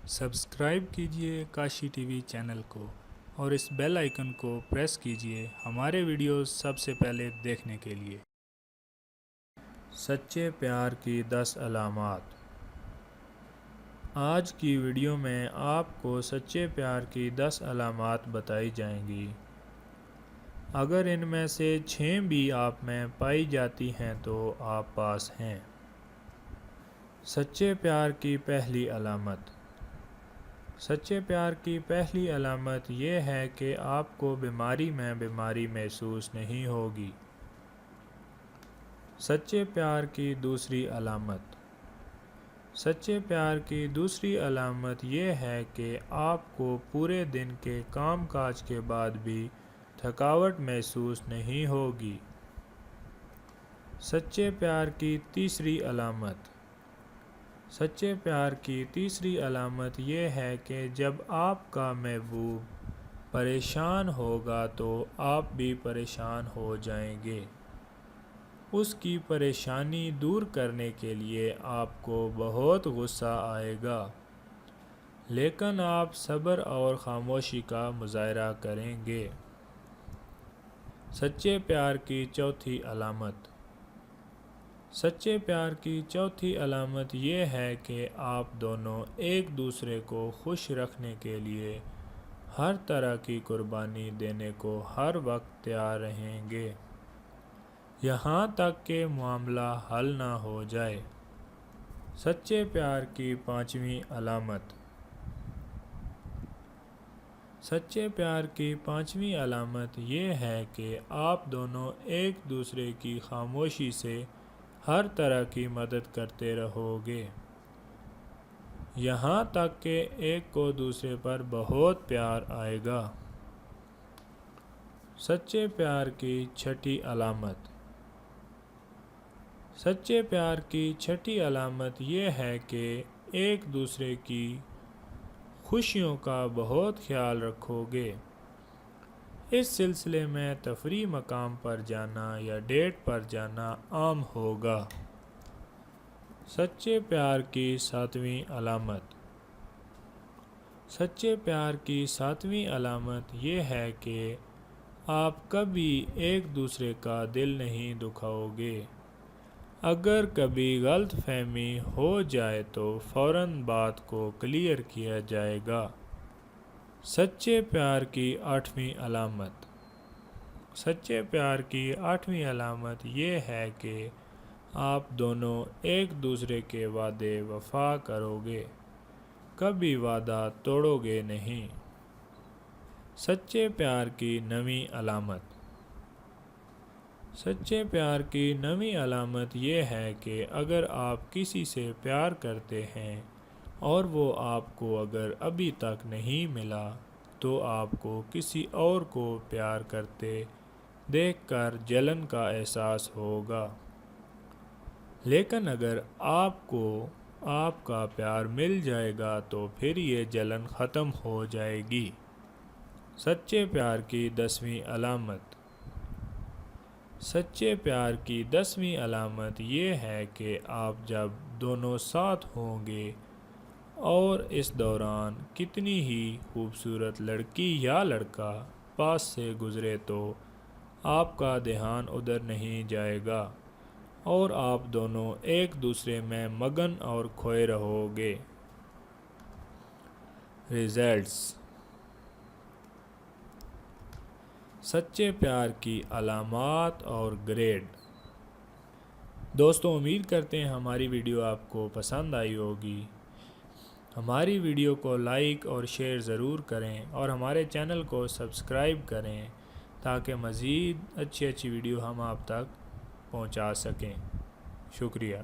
Subscribe کیجیے Kashi T V channel کو اور اس بیل آئیکن کو پریس کیجیے ہمارے ویڈیوز سب سے پہلے دیکھنے کے لیے۔ سچے پیار کی 10 علامات۔ آج کی ویڈیو میں آپ کو سچے پیار کی 10 علامات بتائی جائیں گی۔ اگر ان میں سے 6 بھی آپ میں پائی جاتی ہیں تو آپ پاس ہیں۔ سچے پیار کی پہلی علامت۔ سچے پیار کی پہلی علامت یہ ہے کہ آپ کو بیماری میں بیماری محسوس نہیں ہوگی۔ سچے پیار کی دوسری علامت۔ سچے پیار کی دوسری علامت یہ ہے کہ آپ کو پورے دن کے کام کاج کے بعد بھی تھکاوٹ محسوس نہیں ہوگی۔ سچے پیار کی تیسری علامت۔ سچے پیار کی تیسری علامت یہ ہے کہ جب آپ کا محبوب پریشان ہوگا تو آپ بھی پریشان ہو جائیں گے۔ اس کی پریشانی دور کرنے کے لیے آپ کو بہت غصہ آئے گا، لیکن آپ صبر اور خاموشی کا مظاہرہ کریں گے۔ سچے پیار کی چوتھی علامت۔ سچے پیار کی چوتھی علامت یہ ہے کہ آپ دونوں ایک دوسرے کو خوش رکھنے کے لیے ہر طرح کی قربانی دینے کو ہر وقت تیار رہیں گے، یہاں تک کہ معاملہ حل نہ ہو جائے۔ سچے پیار کی پانچویں علامت۔ سچے پیار کی پانچویں علامت یہ ہے کہ آپ دونوں ایک دوسرے کی خاموشی سے ہر طرح کی مدد کرتے رہو گے، یہاں تک کہ ایک کو دوسرے پر بہت پیار آئے گا۔ سچے پیار کی چھٹی علامت۔ سچے پیار کی چھٹی علامت یہ ہے کہ ایک دوسرے کی خوشیوں کا بہت خیال رکھو گے۔ اس سلسلے میں تفریح مقام پر جانا یا ڈیٹ پر جانا عام ہوگا۔ سچے پیار کی ساتویں علامت۔ سچے پیار کی ساتویں علامت یہ ہے کہ آپ کبھی ایک دوسرے کا دل نہیں دکھاؤ گے۔ اگر کبھی غلط فہمی ہو جائے تو فوراً بات کو کلیئر کیا جائے گا۔ سچے پیار کی آٹھویں علامت۔ سچے پیار کی آٹھویں علامت یہ ہے کہ آپ دونوں ایک دوسرے کے وعدے وفا کرو گے، کبھی وعدہ توڑو گے نہیں۔ سچے پیار کی نویں علامت۔ سچے پیار کی نویں علامت یہ ہے کہ اگر آپ کسی سے پیار کرتے ہیں اور وہ آپ کو اگر ابھی تک نہیں ملا تو آپ کو کسی اور کو پیار کرتے دیکھ کر جلن کا احساس ہوگا، لیکن اگر آپ کو آپ کا پیار مل جائے گا تو پھر یہ جلن ختم ہو جائے گی۔ سچے پیار کی 10ویں علامت۔ سچے پیار کی 10ویں علامت یہ ہے کہ آپ جب دونوں ساتھ ہوں گے اور اس دوران کتنی ہی خوبصورت لڑکی یا لڑکا پاس سے گزرے تو آپ کا دھیان ادھر نہیں جائے گا اور آپ دونوں ایک دوسرے میں مگن اور کھوئے رہو گے۔ ریزلٹس۔ سچے پیار کی علامات اور گریڈ۔ دوستوں، امید کرتے ہیں ہماری ویڈیو آپ کو پسند آئی ہوگی۔ ہماری ویڈیو کو لائک اور شیئر ضرور کریں اور ہمارے چینل کو سبسکرائب کریں تاکہ مزید اچھی ویڈیو ہم آپ تک پہنچا سکیں۔ شکریہ۔